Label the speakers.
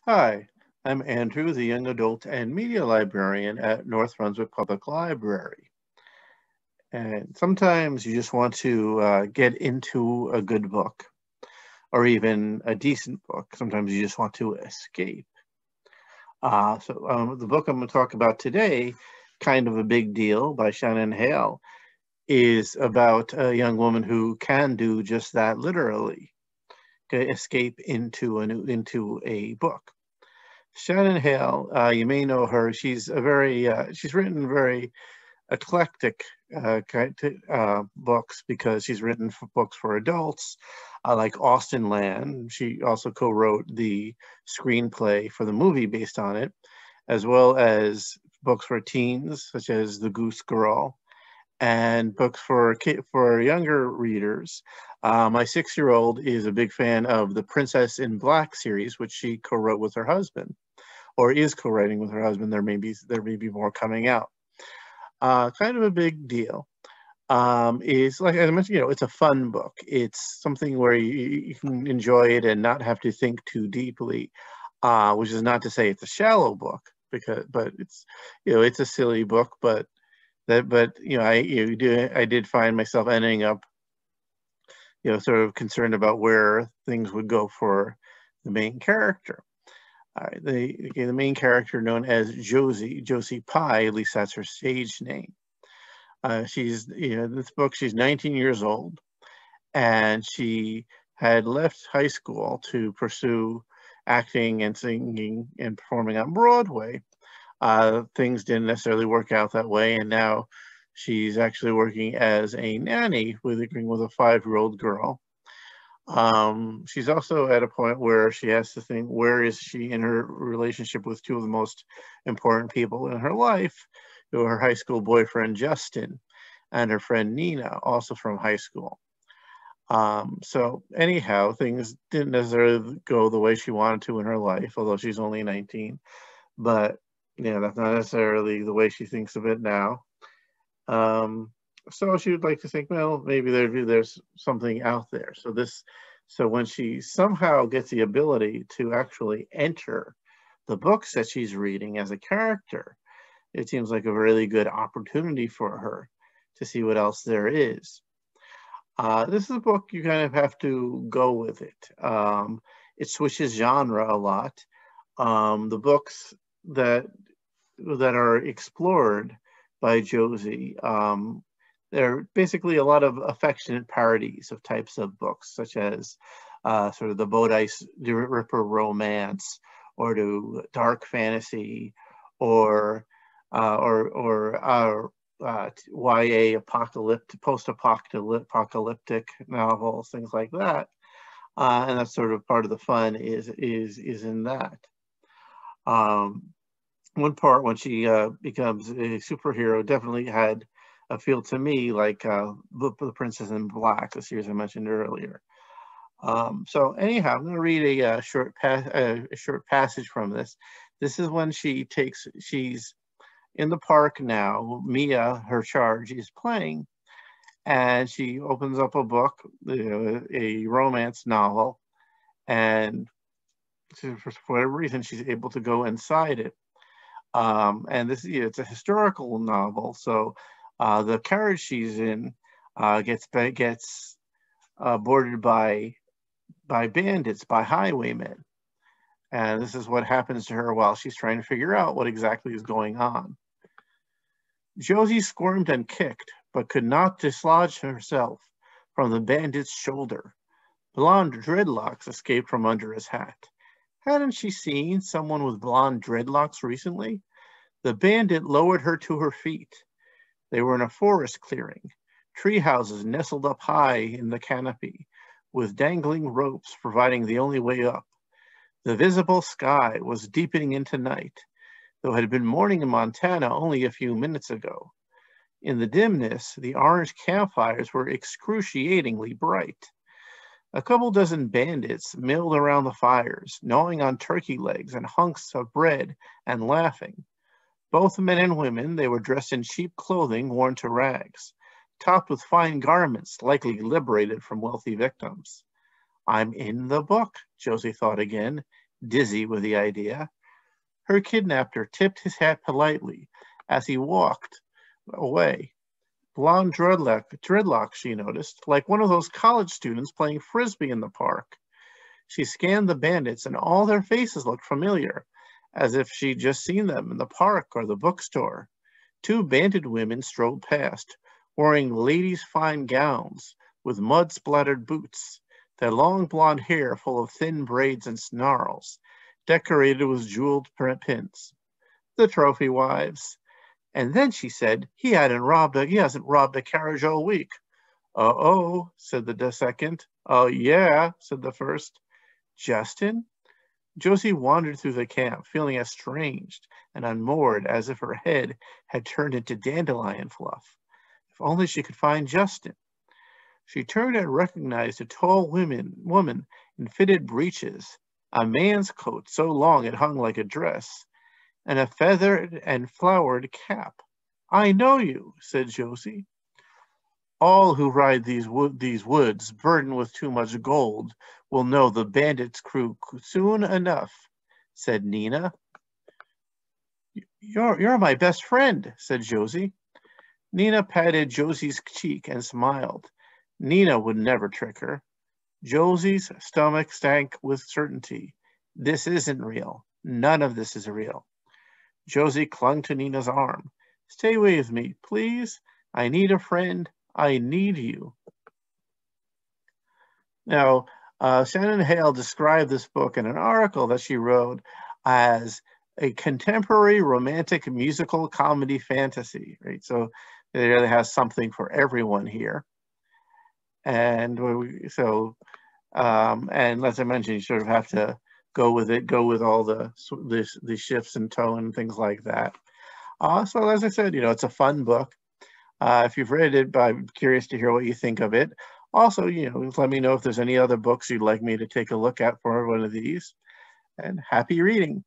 Speaker 1: Hi, I'm Andrew, the young adult and media librarian at North Brunswick Public Library. And sometimes you just want to get into a good book or even a decent book. Sometimes you just want to escape. The book I'm going to talk about today, Kind of a Big Deal by Shannon Hale, is about a young woman who can do just that literally, to escape into a book. Shannon Hale, you may know her. She's written very eclectic books because she's written books for adults, like Austin Land. She also co-wrote the screenplay for the movie based on it, as well as books for teens, such as The Goose Girl, and books for younger readers. My 6-year-old is a big fan of the Princess in Black series, which she co-wrote with her husband, or is co-writing with her husband. There may be more coming out. Kind of a big deal. Is like I mentioned, it's a fun book. It's something where you can enjoy it and not have to think too deeply. Which is not to say it's a shallow book, but it's a silly book. But I did find myself ending up sort of concerned about where things would go for the main character. The main character known as Josie Pye, at least that's her stage name. She's, this book, she's 19 years old, and she had left high school to pursue acting and singing and performing on Broadway. Things didn't necessarily work out that way, and now she's actually working as a nanny with a 5-year-old girl. She's also at a point where she has to think, where is she in her relationship with two of the most important people in her life, who are her high school boyfriend, Justin, and her friend Nina, also from high school. So anyhow, things didn't necessarily go the way she wanted to in her life, although she's only 19, but that's not necessarily the way she thinks of it now. Um, so she would like to think, well, maybe there's something out there. So when she somehow gets the ability to actually enter the books that she's reading as a character, it seems like a really good opportunity for her to see what else there is. This is a book you kind of have to go with it. It switches genre a lot. The books that are explored by Josie, they're basically a lot of affectionate parodies of types of books, such as sort of the Bodice Ripper romance, or to dark fantasy, or YA post-apocalyptic novels, things like that. And that's sort of part of the fun is in that. Um, One part when she becomes a superhero definitely had a feel to me like the Princess in Black, the series I mentioned earlier. So anyhow, I'm going to read a short passage from this. This is when she's in the park now. Mia, her charge, is playing, and she opens up a book, a romance novel, and for whatever reason, she's able to go inside it. And it's a historical novel, so the carriage she's in gets boarded by bandits, by highwaymen, and this is what happens to her while she's trying to figure out what exactly is going on. Josie squirmed and kicked, but could not dislodge herself from the bandit's shoulder. Blonde dreadlocks escaped from under his hat. Hadn't she seen someone with blonde dreadlocks recently? The bandit lowered her to her feet. They were in a forest clearing, tree houses nestled up high in the canopy, with dangling ropes providing the only way up. The visible sky was deepening into night, though it had been morning in Montana only a few minutes ago. In the dimness, the orange campfires were excruciatingly bright. A couple dozen bandits milled around the fires, gnawing on turkey legs and hunks of bread and laughing. Both men and women, they were dressed in cheap clothing worn to rags, topped with fine garments likely liberated from wealthy victims. I'm in the book, Josie thought again. dizzy with the idea. Her kidnapper tipped his hat politely as he walked away. Blonde dreadlocks, she noticed, like one of those college students playing frisbee in the park. She scanned the bandits, and all their faces looked familiar, as if she'd just seen them in the park or the bookstore. Two bandit women strolled past, wearing ladies' fine gowns with mud-splattered boots, their long blonde hair full of thin braids and snarls, decorated with jeweled pins. The trophy wives. And then she said, he hasn't robbed a carriage all week. Uh-oh, said the second. Oh, yeah, said the first. Justin? Josie wandered through the camp, feeling estranged and unmoored, as if her head had turned into dandelion fluff. If only she could find Justin. She turned and recognized a tall woman in fitted breeches, a man's coat so long it hung like a dress, and a feathered and flowered cap. I know you, said Josie. All who ride these woods burdened with too much gold will know the bandits' crew soon enough, said Nina. You're my best friend, said Josie. Nina patted Josie's cheek and smiled. Nina would never trick her. Josie's stomach stank with certainty. This isn't real. None of this is real. Josie clung to Nina's arm. Stay with me, please. I need a friend. I need you. Now, Shannon Hale described this book in an article that she wrote as a contemporary romantic musical comedy fantasy, right? So it really has something for everyone here. And and as I mentioned, you sort of have to go with all the shifts in tone and things like that. So as I said, it's a fun book. If you've read it, I'm curious to hear what you think of it. Also, let me know if there's any other books you'd like me to take a look at for one of these. And happy reading.